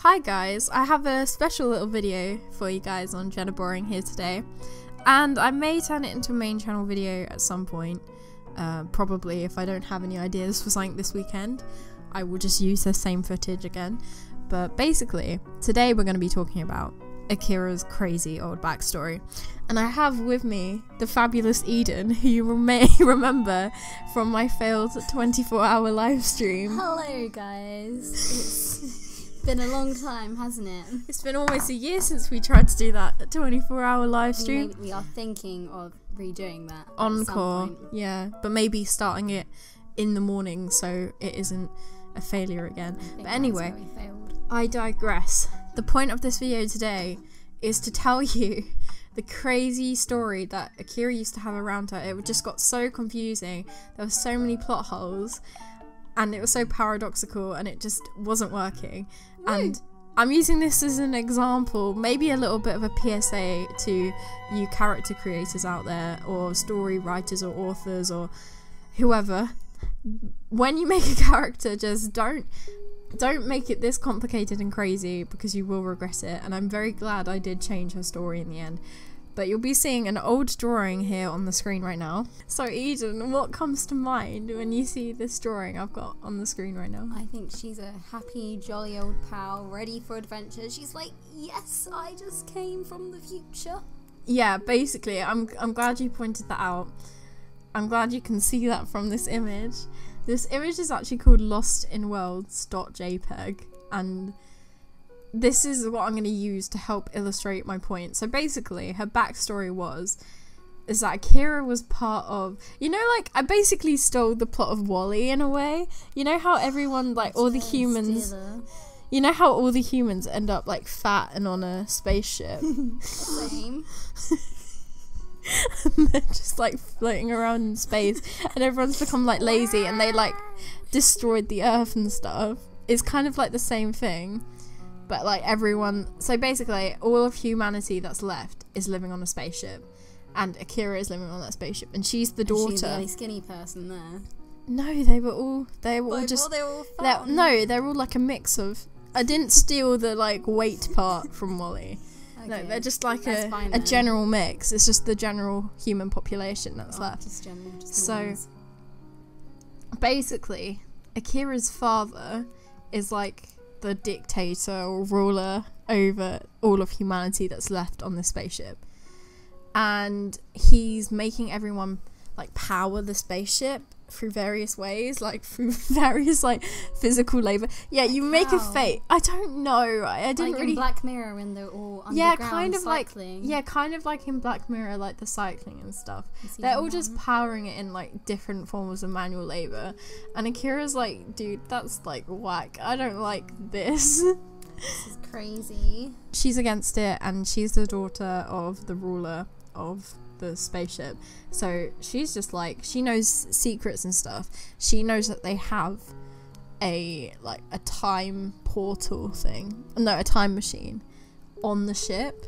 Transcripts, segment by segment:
Hi guys, I have a special little video for you guys on Jenna Boring here today, and I may turn it into a main channel video at some point, probably if I don't have any ideas for something this weekend. I will just use the same footage again, but basically today we're going to be talking about Akira's crazy old backstory, and I have with me the fabulous Eden, who you may remember from my failed 24-hour live stream. Hello guys, it's been a long time, hasn't it? It's been almost a year since we tried to do that 24-hour live stream. We are thinking of redoing that Encore, yeah, but maybe starting it in the morning so it isn't a failure again. But anyway, I digress. The point of this video today is to tell you the crazy story that Akira used to have around her. It just got so confusing. There were so many plot holes and it was so paradoxical and it just wasn't working. And I'm using this as an example, maybe a little bit of a PSA to you character creators out there, or story writers or authors or whoever. When you make a character, just don't make it this complicated and crazy, because you will regret it. And I'm very glad I did change her story in the end. But you'll be seeing an old drawing here on the screen right now. So Eden, what comes to mind when you see this drawing I've got on the screen right now? I think she's a happy, jolly old pal, ready for adventure. She's like, yes, I just came from the future. Yeah, basically, I'm glad you pointed that out. I'm glad you can see that from this image. This image is actually called lostinworlds.jpg, and this is what I'm going to use to help illustrate my point. So basically, her backstory is that Akira was part of, you know, like, I basically stole the plot of WALL-E in a way. You know how everyone, like, all the humans, you know how all the humans end up, like, fat and on a spaceship? Same. And they're just like floating around in space and everyone's become like lazy and they like destroyed the earth and stuff. It's kind of like the same thing, but like everyone, so basically all of humanity that's left is living on a spaceship, and Akira is living on that spaceship, and she's the daughter. She's the only skinny person there. No, they were all just they were all fat. No, they're all like a mix of, I didn't steal the like weight part from WALL-E. Okay. No, they're just like a general mix. It's just the general human population that's left. Just general, just so basically, Akira's father is like the dictator or ruler over all of humanity that's left on the spaceship, and he's making everyone like power the spaceship through various ways, like through various like physical labor. Yeah, you make a fate. I don't know. I didn't like really. In Black Mirror when they're all underground kind of cycling. kind of like in Black Mirror, like the cycling and stuff. They're all just powering it in like different forms of manual labor, and Akira's like, dude, that's like whack. I don't like this. This is crazy. She's against it, and she's the daughter of the ruler of the spaceship, so she's just like, she knows secrets and stuff. She knows that they have a time portal thing, no, a time machine on the ship.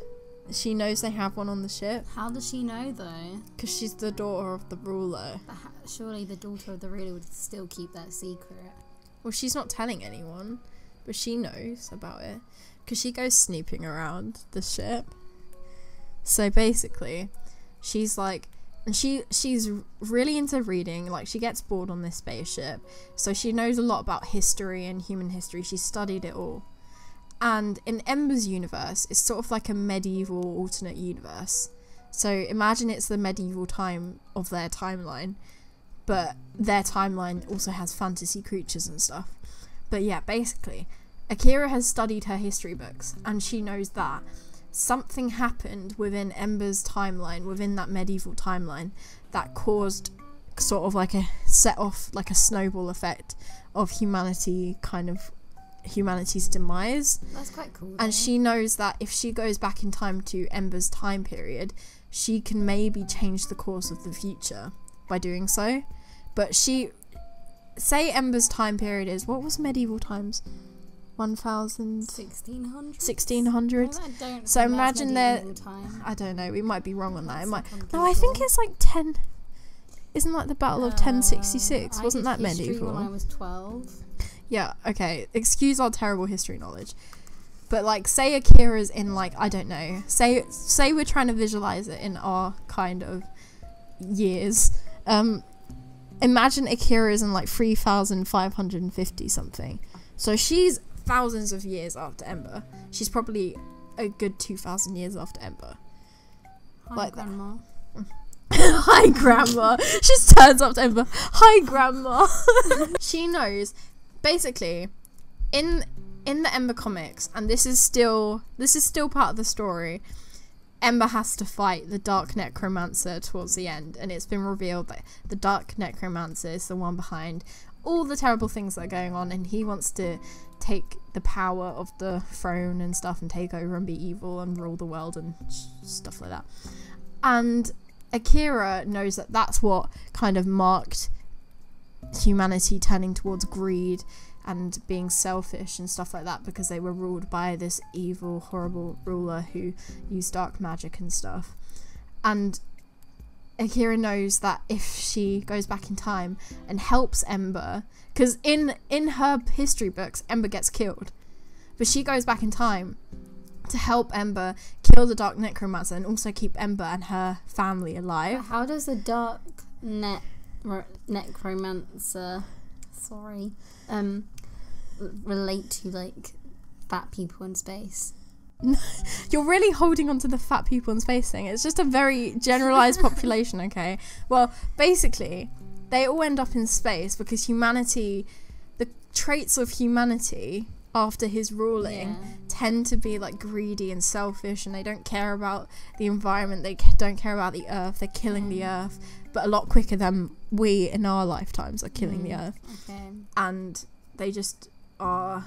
She knows they have one on the ship. How does she know though? Because she's the daughter of the ruler. But surely the daughter of the ruler would still keep that secret. Well, she's not telling anyone, but she knows about it because she goes snooping around the ship. So basically, she's like, and she's really into reading. Like, she gets bored on this spaceship, so she knows a lot about history and human history. She studied it all. And in Ember's universe, it's sort of like a medieval alternate universe. So imagine it's the medieval time of their timeline, but their timeline also has fantasy creatures and stuff. But yeah, basically, Akira has studied her history books, and she knows that something happened within Ember's timeline, within that medieval timeline, that caused sort of like a set off, like a snowball effect of humanity's demise. That's quite cool. And she knows that if she goes back in time to Ember's time period, she can maybe change the course of the future by doing so. But say Ember's time period is, what was medieval times? 1600s. So imagine I don't know, we might be wrong on that. No, I think it's like 10. Isn't like the Battle of 1066? Wasn't that medieval? When I was 12. Yeah, okay. Excuse our terrible history knowledge. But like, say Akira's in like, I don't know, say we're trying to visualize it in our kind of years. Imagine Akira's in like 3,550 something. So she's thousands of years after Ember. She's probably a good 2,000 years after Ember. Hi, like Grandma. Hi, Grandma. She just turns up to Ember. Hi, Grandma. She knows, basically, in the Ember comics, and this is still part of the story, Ember has to fight the Dark Necromancer towards the end, and it's been revealed that the Dark Necromancer is the one behind all the terrible things that are going on, and he wants to take the power of the throne and stuff and take over and be evil and rule the world and stuff like that. And Akira knows that that's what kind of marked humanity turning towards greed and being selfish and stuff like that, because they were ruled by this evil, horrible ruler who used dark magic and stuff. And Akira knows that if she goes back in time and helps Ember, because in her history books, Ember gets killed, but she goes back in time to help Ember kill the Dark Necromancer and also keep Ember and her family alive. But how does the Dark Necromancer, relate to like fat people in space? You're really holding on to the fat people in space thing. It's just a very generalized population, okay? Well, basically, they all end up in space because humanity, the traits of humanity after his ruling tend to be like greedy and selfish, and they don't care about the environment, they don't care about the earth, they're killing the earth, but a lot quicker than we in our lifetimes are killing the earth. Okay. And they just are,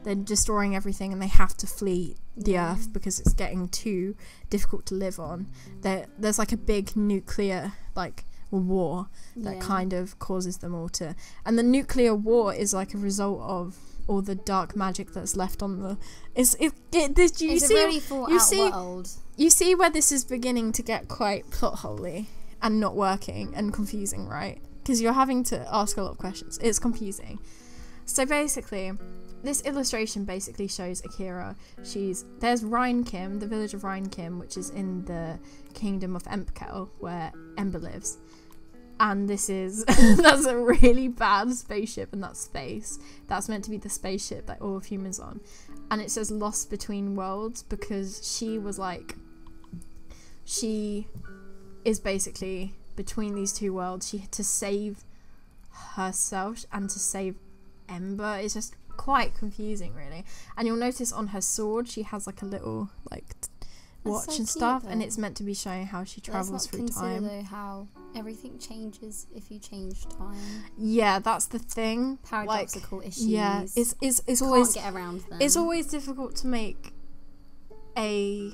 they're destroying everything, and they have to flee the earth because it's getting too difficult to live on. There's like a big nuclear like war that kind of causes them all to, and the nuclear war is like a result of all the dark magic that's left on the you see where this is beginning to get quite plot holey and not working and confusing, right? Because you're having to ask a lot of questions. It's confusing. So basically, this illustration basically shows Akira. There's Rheinkim, the village of Rheinkim, which is in the kingdom of Empkel, where Ember lives. And this is, that's a really bad spaceship, and that's space. That's meant to be the spaceship that all of humans on. And it says lost between worlds because she is basically between these two worlds. She had to save herself and to save Ember. It's just quite confusing, really. And you'll notice on her sword she has like a little like watch and stuff, and it's meant to be showing how she travels through time. Though how everything changes if you change time. Yeah, that's the thing. Paradoxical issues. Yeah, it's always can't get around them. It's always difficult to make a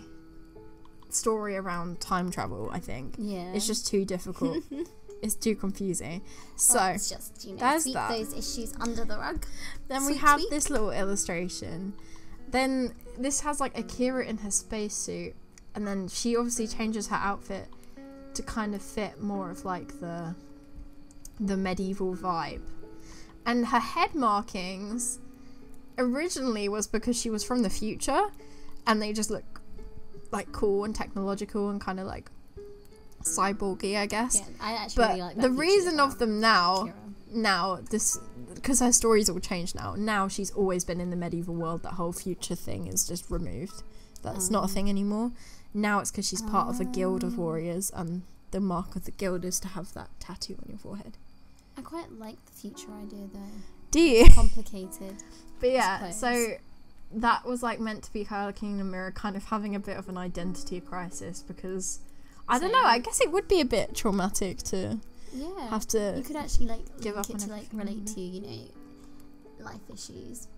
story around time travel, I think. Yeah, it's just too difficult. It's too confusing. So it's just, there's sweep those issues under the rug. Then we have this little illustration. Then this has like Akira in her spacesuit, and then she obviously changes her outfit to kind of fit more of like the medieval vibe. And her head markings originally was because she was from the future, and they just look like cool and technological and kind of like cyborgy, I guess. Yeah, I actually really like that. The reason of them now this, because her story's all changed now she's always been in the medieval world. That whole future thing is just removed. That's not a thing anymore. Now it's because she's part of a guild of warriors, and the mark of the guild is to have that tattoo on your forehead. I quite like the future idea though. Do you? It's complicated. But yeah, so that was like meant to be her Kingdom Mirror kind of having a bit of an identity crisis, because I don't know, I guess it would be a bit traumatic to have to, you could actually like give up on to like relate to, life issues.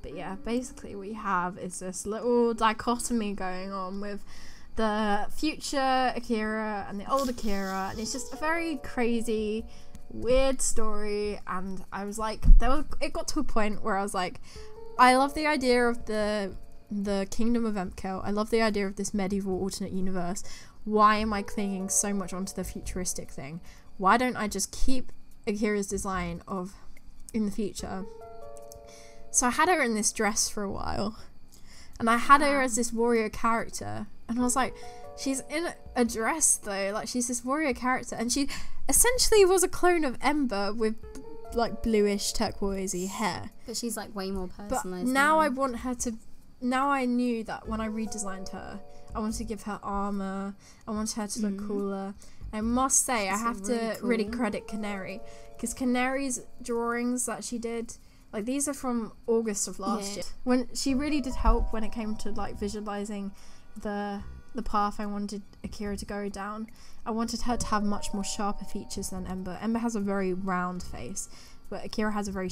But yeah, basically we have is this little dichotomy going on with the future Akira and the old Akira, and it's just a very crazy, weird story. And I was like, it got to a point where I was like, I love the idea of the Kingdom of Empkel. I love the idea of this medieval alternate universe. Why am I clinging so much onto the futuristic thing? Why don't I just keep Akira's design of in the future, So I had her in this dress for a while, and I had her as this warrior character, and I was like, she's in a dress though, like she's this warrior character, and she essentially was a clone of Ember with like bluish turquoisey hair. But she's like way more personalized. But now I want her to. Now I knew that when I redesigned her, I wanted to give her armor. I wanted her to look cooler. I must say, I have to really credit Canary, because Canary's drawings that she did, like these are from August of last year. When she really did help when it came to like visualizing the path I wanted Akira to go down. I wanted her to have much more sharper features than Ember. Ember has a very round face, but Akira has a very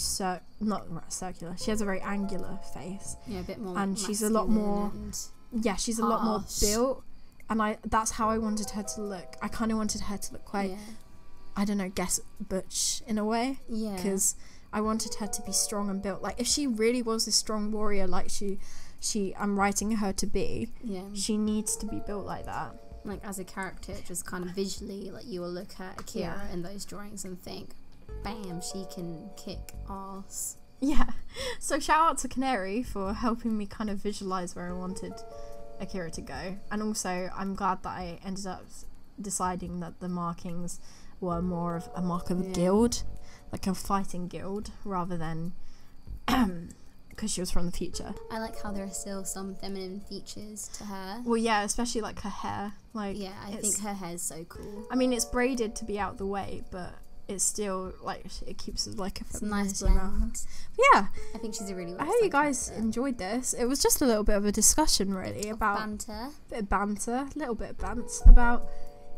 not circular. She has a very angular face. Yeah, a bit more. And she's a lot more. Yeah, she's a lot more built. And that's how I wanted her to look. I kind of wanted her to look quite, I don't know, guess butch in a way. Yeah. Because I wanted her to be strong and built. Like if she really was a strong warrior, like I'm writing her to be. Yeah. She needs to be built like that. Like as a character, just kind of visually, like you will look at Akira in those drawings and think, bam, she can kick ass. Yeah. So shout out to Canary for helping me kind of visualize where I wanted Akira to go. And also I'm glad that I ended up deciding that the markings were more of a mark of a guild, like a fighting guild, rather than because she was from the future. I like how there are still some feminine features to her. Well, yeah, especially like her hair. Like, yeah, I think her hair's so cool. I mean, it's braided to be out the way, but it's still like it keeps it like a nice blend. Yeah, I think she's a really. I hope you guys enjoyed this. It was just a little bit of a discussion, really, about banter, a little bit of bants about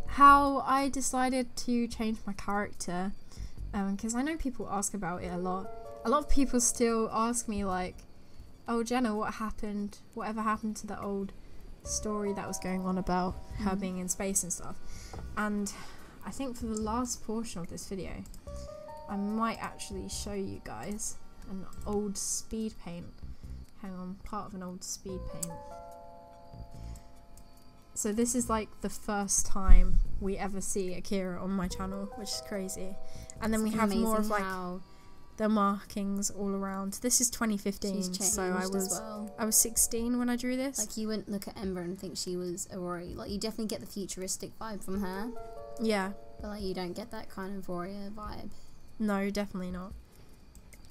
how I decided to change my character. Because I know people ask about it a lot. A lot of people still ask me like, "Oh, Jenna, what happened? Whatever happened to the old story that was going on about her being in space and stuff?" And I think for the last portion of this video, I might actually show you guys an old speed paint. Hang on, part of an old speed paint. So this is like the first time we ever see Akira on my channel, which is crazy. And then we have more of like the markings all around. This is 2015, so I was 16 when I drew this. Like you wouldn't look at Ember and think she was a warrior. Like you definitely get the futuristic vibe from her. Yeah. But like you don't get that kind of warrior vibe. No, definitely not.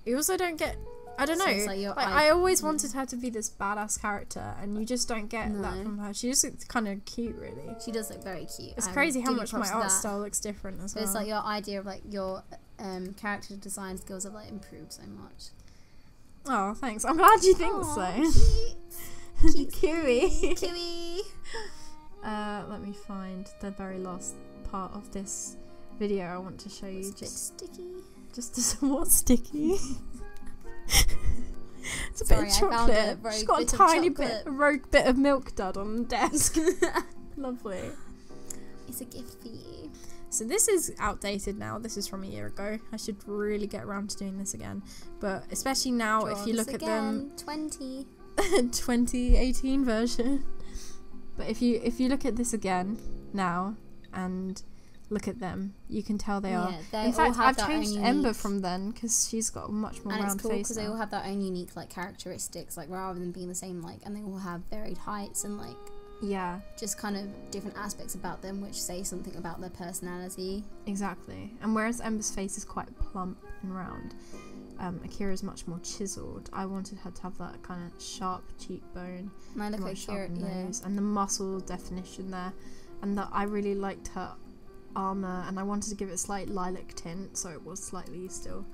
You also don't get, I don't know, like I always wanted her to be this badass character, and you just don't get that from her. She just looks kind of cute, really. She does look very cute. It's crazy how much my art style looks different as well. It's like your idea of like your character design skills have like improved so much. Oh, thanks. I'm glad you think so. Cute. Kiwi. Kiwi. Let me find the very last part of this video I want to show you. Just sticky. Just somewhat sticky. It's a bit of chocolate. She's got a tiny bit, a rogue bit of milk dud on the desk. Lovely. It's a gift for you. So this is outdated now. This is from a year ago. I should really get around to doing this again. But especially now, if you look at them, 2018 version. But if you look at this again now and look at them, you can tell they are. In fact, I've changed Ember from then because she's got a much more round face. And it's cool because they all have their own unique like characteristics, like rather than being the same, like, and they all have varied heights and like just kind of different aspects about them which say something about their personality. Exactly. And whereas Ember's face is quite plump and round, Akira's much more chiseled. I wanted her to have that kind of sharp cheekbone, and I look at Akira, nose, and the muscle definition there, and that I really liked her armor, and I wanted to give it a slight lilac tint, so it was slightly still,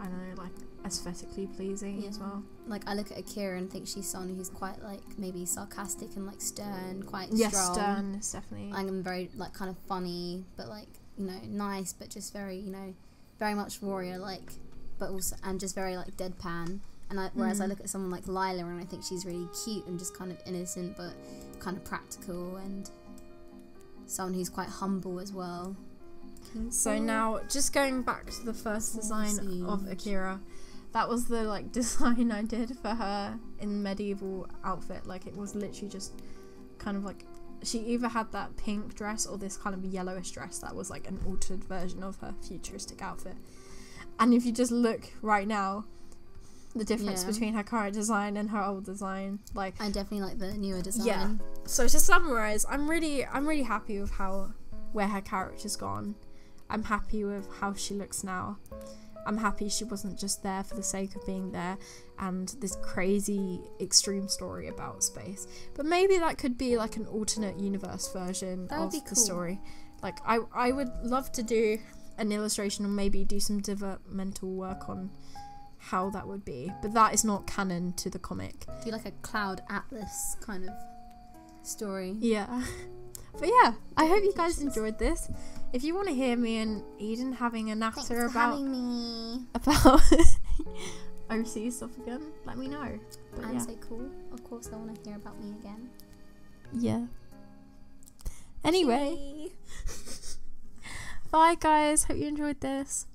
I don't know, like aesthetically pleasing as well. Like I look at Akira and think she's someone who's quite like maybe sarcastic and like stern, quite strong. Yes, stern is definitely. I'm very like kind of funny, but like, you know, nice, but just very, you know, very much warrior like, but also and just very like deadpan. And whereas I look at someone like Lila and I think she's really cute and just kind of innocent, but kind of practical, and someone who's quite humble as well. So now, just going back to the first design of Akira, that was the like design I did for her in medieval outfit. Like it was literally just kind of like, she either had that pink dress or this kind of yellowish dress that was like an altered version of her futuristic outfit. And if you just look right now, the difference between her current design and her old design. Like, I definitely like the newer design. Yeah. So to summarize, I'm really happy with where her character's gone. I'm happy with how she looks now. I'm happy she wasn't just there for the sake of being there and this crazy extreme story about space. But maybe that could be like an alternate universe version of the story. Like, I would love to do an illustration or maybe do some developmental work on how that would be. But that is not canon to the comic. Do like a Cloud Atlas kind of story. Yeah. But yeah, I hope you guys enjoyed this. If you want to hear me and Eden having a natter about OC stuff again, let me know. But and say cool. Of course, I want to hear about me again. Yeah. Anyway, bye guys. Hope you enjoyed this.